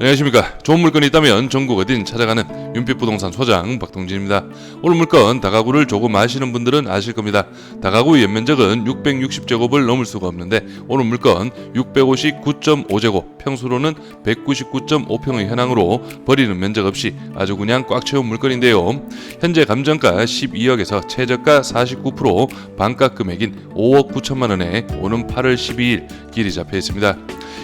안녕하십니까. 좋은 물건이 있다면 전국 어딘 찾아가는 윤빛부동산 소장 박동진입니다. 오늘 물건 다가구를 조금 아시는 분들은 아실 겁니다. 다가구 연면적은 660제곱을 넘을 수가 없는데 오늘 물건 659.5제곱, 평수로는 199.5평의 현황으로 버리는 면적 없이 아주 그냥 꽉 채운 물건인데요. 현재 감정가 12억에서 최저가 49%, 반가 금액인 5억 9천만 원에 오는 8월 12일 길이 잡혀 있습니다.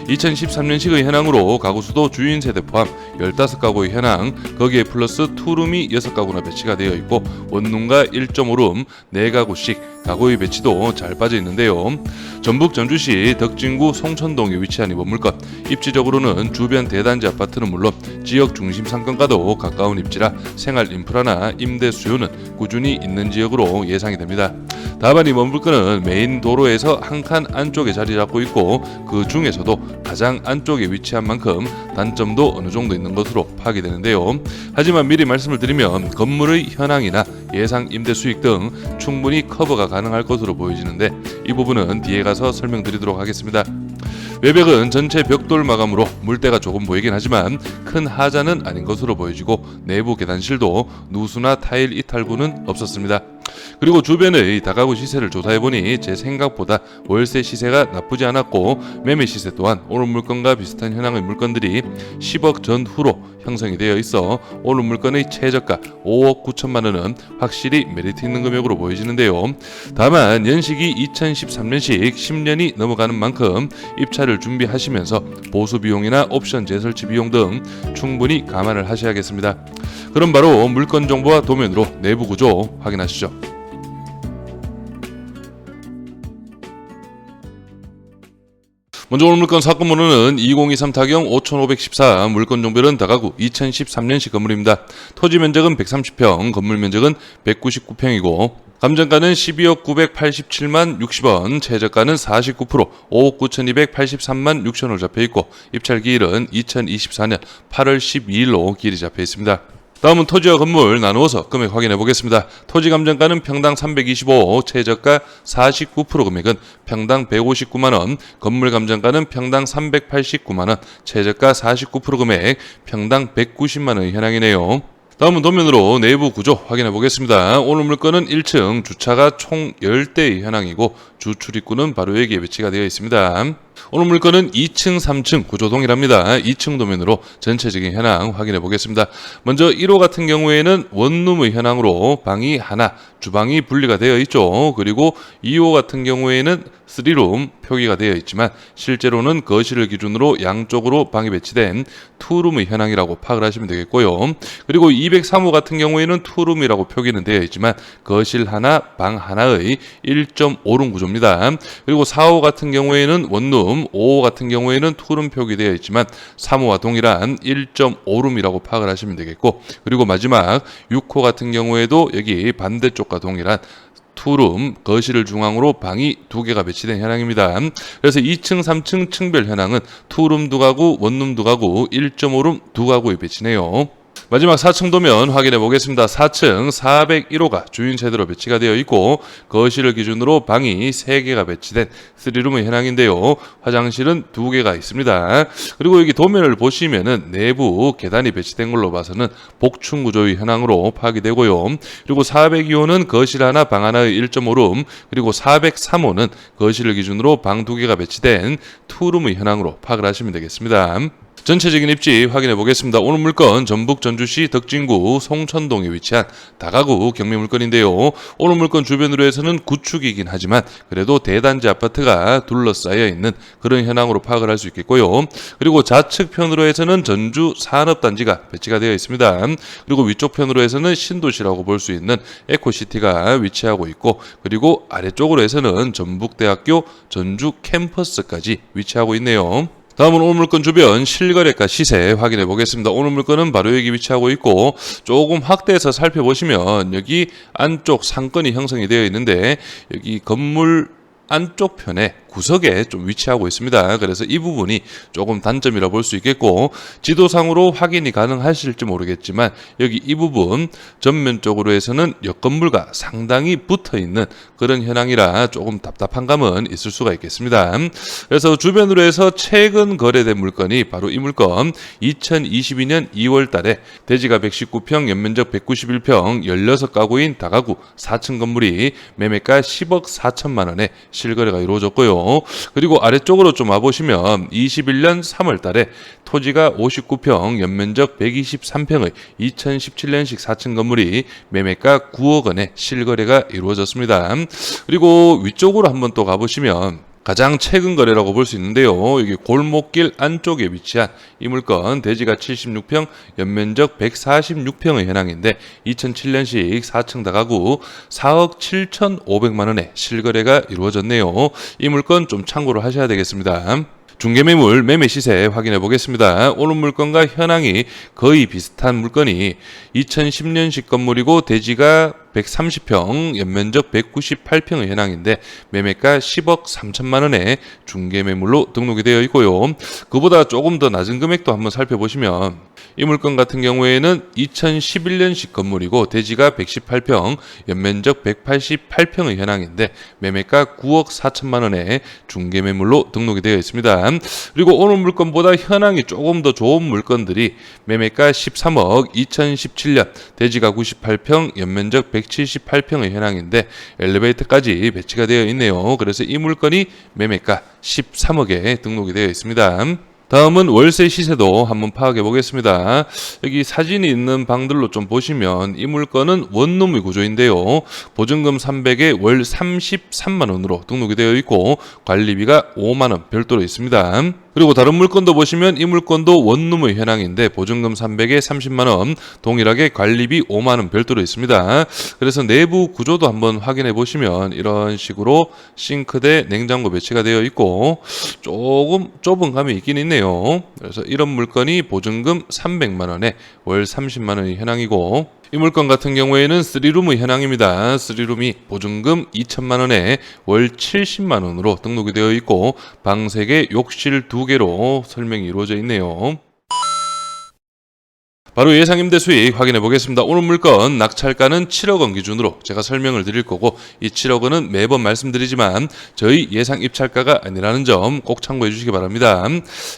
2013년식의 현황으로 가구 수도 주인 세대 포함 15가구의 현황, 거기에 플러스 투룸이 6가구나 배치가 되어 있고 원룸과 1.5룸 4가구씩 가구의 배치도 잘 빠져 있는데요. 전북 전주시 덕진구 송천동에 위치한 이번 물건, 입지적으로는 주변 대단지 아파트는 물론 지역 중심 상권과도 가까운 입지라 생활 인프라나 임대 수요는 꾸준히 있는 지역으로 예상이 됩니다. 다만 이번 물건은 메인 도로에서 한 칸 안쪽에 자리 잡고 있고 그 중에서도 가장 안쪽에 위치한 만큼 단점도 어느 정도 있는 것으로 파악이 되는데요. 하지만 미리 말씀을 드리면 건물의 현황이나 예상 임대 수익 등 충분히 커버가 가능할 것으로 보여지는데 이 부분은 뒤에 가서 설명드리도록 하겠습니다. 외벽은 전체 벽돌 마감으로 물때가 조금 보이긴 하지만 큰 하자는 아닌 것으로 보여지고 내부 계단실도 누수나 타일 이탈구는 없었습니다. 그리고 주변의 다가구 시세를 조사해보니 제 생각보다 월세 시세가 나쁘지 않았고 매매 시세 또한 오늘 물건과 비슷한 현황의 물건들이 10억 전후로 형성이 되어 있어 오늘 물건의 최저가 5억 9천만 원은 확실히 메리트 있는 금액으로 보여지는데요. 다만 연식이 2013년식 10년이 넘어가는 만큼 입찰을 준비하시면서 보수 비용이나 옵션 재설치 비용 등 충분히 감안을 하셔야겠습니다. 그럼 바로 물건 정보와 도면으로 내부 구조 확인하시죠. 먼저 오늘 물건 사건 번호는 2023-5514, 물건 종별은 다가구 2013년식 건물입니다. 토지 면적은 130평, 건물 면적은 199평이고 감정가는 12억 987만 60원, 최저가는 49%, 5억 9,283만 6천원 잡혀있고 입찰 기일은 2024년 8월 12일로 길이 잡혀있습니다. 다음은 토지와 건물 나누어서 금액 확인해 보겠습니다. 토지 감정가는 평당 325, 최저가 49% 금액은 평당 159만원, 건물 감정가는 평당 389만원, 최저가 49% 금액 평당 190만원의 현황이네요. 다음은 도면으로 내부 구조 확인해 보겠습니다. 오늘 물건은 1층 주차가 총 10대의 현황이고 주 출입구는 바로 여기에 배치가 되어 있습니다. 오늘 물건은 2층, 3층 구조 동일합니다. 2층 도면으로 전체적인 현황 확인해 보겠습니다. 먼저 1호 같은 경우에는 원룸의 현황으로 방이 하나, 주방이 분리가 되어 있죠. 그리고 2호 같은 경우에는 3룸 표기가 되어 있지만 실제로는 거실을 기준으로 양쪽으로 방이 배치된 2룸의 현황이라고 파악을 하시면 되겠고요. 그리고 203호 같은 경우에는 2룸이라고 표기는 되어 있지만 거실 하나, 방 하나의 1.5룸 구조입니다. 그리고 4호 같은 경우에는 원룸, 5호 같은 경우에는 2룸 표기되어 있지만 3호와 동일한 1.5룸이라고 파악을 하시면 되겠고, 그리고 마지막 6호 같은 경우에도 여기 반대쪽과 동일한 투룸, 거실을 중앙으로 방이 2개가 배치된 현황입니다. 그래서 2층, 3층 층별 현황은 투룸 2가구, 원룸 2가구, 1.5룸 2가구의 배치네요. 마지막 4층 도면 확인해 보겠습니다. 4층 401호가 주인 세대로 배치가 되어 있고 거실을 기준으로 방이 3개가 배치된 3룸의 현황인데요. 화장실은 2개가 있습니다. 그리고 여기 도면을 보시면은 내부 계단이 배치된 걸로 봐서는 복층 구조의 현황으로 파악이 되고요. 그리고 402호는 거실 하나, 방 하나의 1.5룸, 그리고 403호는 거실을 기준으로 방 2개가 배치된 2룸의 현황으로 파악을 하시면 되겠습니다. 전체적인 입지 확인해 보겠습니다. 오늘 물건 전북 전주시 덕진구 송천동에 위치한 다가구 경매 물건인데요. 오늘 물건 주변으로 해서는 구축이긴 하지만 그래도 대단지 아파트가 둘러싸여 있는 그런 현황으로 파악을 할 수 있겠고요. 그리고 좌측 편으로 해서는 전주 산업단지가 배치가 되어 있습니다. 그리고 위쪽 편으로 해서는 신도시라고 볼 수 있는 에코시티가 위치하고 있고, 그리고 아래쪽으로 해서는 전북대학교 전주 캠퍼스까지 위치하고 있네요. 다음은 오늘 물건 주변 실거래가 시세 확인해 보겠습니다. 오늘 물건은 바로 여기 위치하고 있고 조금 확대해서 살펴보시면 여기 안쪽 상권이 형성이 되어 있는데 여기 건물 안쪽 편에 구석에 좀 위치하고 있습니다. 그래서 이 부분이 조금 단점이라 볼 수 있겠고, 지도상으로 확인이 가능하실지 모르겠지만 여기 이 부분 전면적으로 해서는 옆 건물과 상당히 붙어 있는 그런 현황이라 조금 답답한 감은 있을 수가 있겠습니다. 그래서 주변으로 해서 최근 거래된 물건이 바로 이 물건, 2022년 2월 달에 대지가 119평, 연면적 191평, 16가구인 다가구 4층 건물이 매매가 10억 4천만 원에 실거래가 이루어졌고요. 그리고 아래쪽으로 좀 와보시면 21년 3월 달에 토지가 59평, 연면적 123평의 2017년식 4층 건물이 매매가 9억 원에 실거래가 이루어졌습니다. 그리고 위쪽으로 한번 또 가보시면 가장 최근 거래라고 볼 수 있는데요. 여기 골목길 안쪽에 위치한 이 물건, 대지가 76평, 연면적 146평의 현황인데 2007년식 4층 다가구 4억 7,500만 원에 실거래가 이루어졌네요. 이 물건 좀 참고를 하셔야 되겠습니다. 중개매물 매매 시세 확인해 보겠습니다. 오늘 물건과 현황이 거의 비슷한 물건이 2010년식 건물이고 대지가 130평, 연면적 198평의 현황인데 매매가 10억 3천만 원에 중개매물로 등록이 되어 있고요. 그보다 조금 더 낮은 금액도 한번 살펴보시면 이 물건 같은 경우에는 2011년식 건물이고 대지가 118평, 연면적 188평의 현황인데 매매가 9억 4천만 원에 중개매물로 등록이 되어 있습니다. 그리고 오늘 물건보다 현황이 조금 더 좋은 물건들이 매매가 13억, 2017년 대지가 98평, 연면적 178평의 현황인데 엘리베이터까지 배치가 되어 있네요. 그래서 이 물건이 매매가 13억에 등록이 되어 있습니다. 다음은 월세 시세도 한번 파악해 보겠습니다. 여기 사진이 있는 방들로 좀 보시면 이 물건은 원룸의 구조인데요. 보증금 300에 월 33만 원으로 등록이 되어 있고 관리비가 5만 원 별도로 있습니다. 그리고 다른 물건도 보시면 이 물건도 원룸의 현황인데 보증금 300에 30만 원, 동일하게 관리비 5만 원 별도로 있습니다. 그래서 내부 구조도 한번 확인해 보시면 이런 식으로 싱크대, 냉장고 배치가 되어 있고 조금 좁은 감이 있긴 있네요. 그래서 이런 물건이 보증금 300만 원에 월 30만 원이 현황이고, 이 물건 같은 경우에는 3룸의 현황입니다. 3룸이 보증금 2천만 원에 월 70만 원으로 등록이 되어 있고 방 3개, 욕실 2개로 설명이 이루어져 있네요. 바로 예상 임대 수익 확인해 보겠습니다. 오늘 물건 낙찰가는 7억 원 기준으로 제가 설명을 드릴 거고, 이 7억 원은 매번 말씀드리지만 저희 예상 입찰가가 아니라는 점 꼭 참고해 주시기 바랍니다.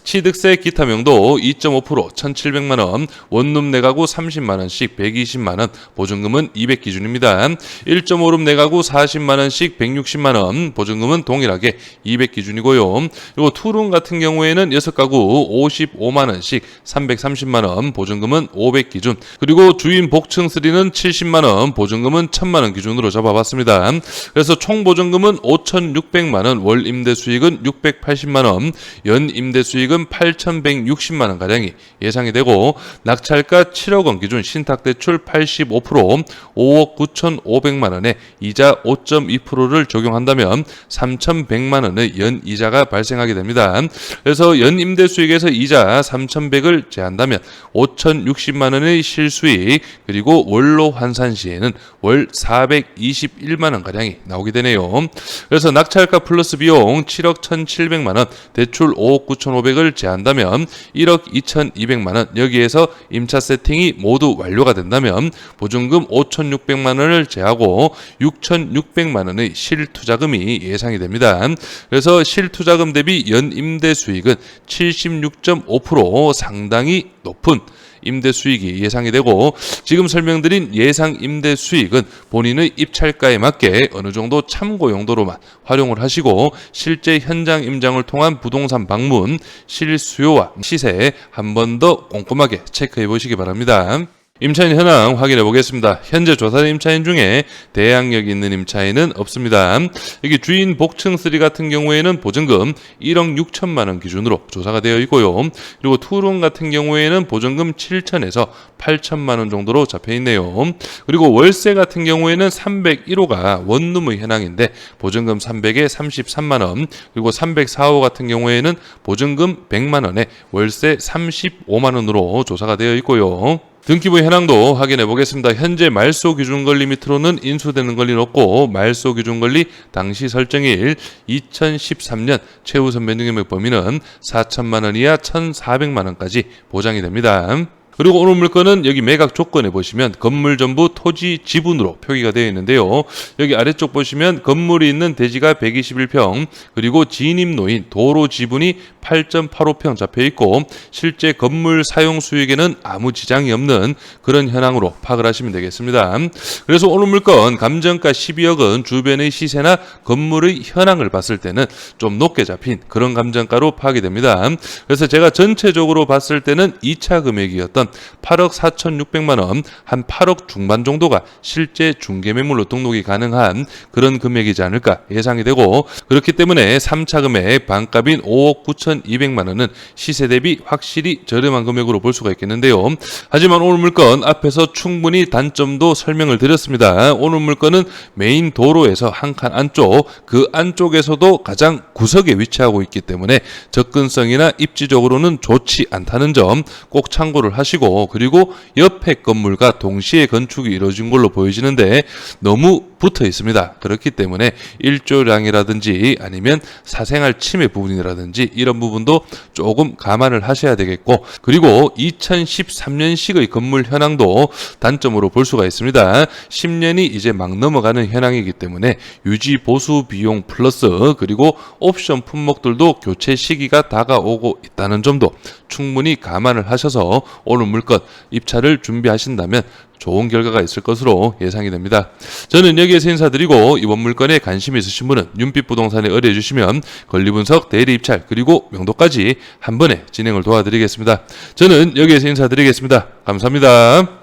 취득세 기타 명도 2.5% 1,700만 원, 원룸 내가구 30만 원씩 120만 원, 보증금은 200 기준입니다. 1.5룸 내가구 40만 원씩 160만 원, 보증금은 동일하게 200 기준이고요. 그리고 투룸 같은 경우에는 6가구 55만 원씩 330만 원, 보증금은 500 기준, 그리고 주인 복층 3는 70만 원, 보증금은 1000만 원 기준으로 잡아봤습니다. 그래서 총 보증금은 5,600만 원, 월 임대 수익은 680만 원, 연 임대 수익은 8,160만 원 가량이 예상이 되고, 낙찰가 7억 원 기준, 신탁 대출 85%, 5억 9,500만 원에 이자 5.2%를 적용한다면 3,100만 원의 연 이자가 발생하게 됩니다. 그래서 연 임대 수익에서 이자 3,100을 제한다면 5,060만 원의 실수익, 그리고 원로 환산 시에는 월 421만 원 가량이 나오게 되네요. 그래서 낙찰가 플러스 비용 7억 1,700만 원, 대출 5억 9,500을 제한다면 1억 2,200만 원, 여기에서 임차 세팅이 모두 완료가 된다면 보증금 5,600만 원을 제하고 6,600만 원의 실투자금이 예상이 됩니다. 그래서 실투자금 대비 연 임대 수익은 76.5% 상당히 높은 임대 수익이 예상이 되고, 지금 설명드린 예상 임대 수익은 본인의 입찰가에 맞게 어느 정도 참고 용도로만 활용을 하시고 실제 현장 임장을 통한 부동산 방문, 실수요와 시세 한 번 더 꼼꼼하게 체크해 보시기 바랍니다. 임차인 현황 확인해 보겠습니다. 현재 조사된 임차인 중에 대항력이 있는 임차인은 없습니다. 여기 주인 복층 3 같은 경우에는 보증금 1억 6천만 원 기준으로 조사가 되어 있고요. 그리고 투룸 같은 경우에는 보증금 7천에서 8천만 원 정도로 잡혀 있네요. 그리고 월세 같은 경우에는 301호가 원룸의 현황인데 보증금 300에 33만 원, 그리고 304호 같은 경우에는 보증금 100만 원에 월세 35만 원으로 조사가 되어 있고요. 등기부 현황도 확인해 보겠습니다. 현재 말소 기준 권리 밑으로는 인수되는 권리는 없고 말소 기준 권리 당시 설정일 2013년 최우선 변동금액 범위는 4천만 원 이하 1,400만 원까지 보장이 됩니다. 그리고 오늘 물건은 여기 매각 조건에 보시면 건물 전부 토지 지분으로 표기가 되어 있는데요. 여기 아래쪽 보시면 건물이 있는 대지가 121평, 그리고 진입 노인 도로 지분이 8.85평 잡혀 있고 실제 건물 사용 수익에는 아무 지장이 없는 그런 현황으로 파악을 하시면 되겠습니다. 그래서 오늘 물건 감정가 12억 원 주변의 시세나 건물의 현황을 봤을 때는 좀 높게 잡힌 그런 감정가로 파악이 됩니다. 그래서 제가 전체적으로 봤을 때는 2차 금액이었던 8억 4,600만 원, 한 8억 중반 정도가 실제 중개 매물로 등록이 가능한 그런 금액이지 않을까 예상이 되고, 그렇기 때문에 3차 금액 반값인 5억 9,200만 원은 시세 대비 확실히 저렴한 금액으로 볼 수가 있겠는데요. 하지만 오늘 물건 앞에서 충분히 단점도 설명을 드렸습니다. 오늘 물건은 메인 도로에서 한 칸 안쪽, 그 안쪽에서도 가장 구석에 위치하고 있기 때문에 접근성이나 입지적으로는 좋지 않다는 점 꼭 참고를 하시고, 그리고 옆에 건물과 동시에 건축이 이루어진 걸로 보여지는데 너무 붙어 있습니다. 그렇기 때문에 일조량이라든지 아니면 사생활 침해 부분이라든지 이런 부분도 조금 감안을 하셔야 되겠고, 그리고 2013년식의 건물 현황도 단점으로 볼 수가 있습니다. 10년이 이제 막 넘어가는 현황이기 때문에 유지 보수 비용 플러스 그리고 옵션 품목들도 교체 시기가 다가오고 있다는 점도 충분히 감안을 하셔서 오늘 물건 입찰을 준비하신다면 좋은 결과가 있을 것으로 예상이 됩니다. 저는 여기에서 인사드리고 이번 물건에 관심이 있으신 분은 윤빛부동산에 의뢰해 주시면 권리분석, 대리입찰 그리고 명도까지 한 번에 진행을 도와드리겠습니다. 저는 여기에서 인사드리겠습니다. 감사합니다.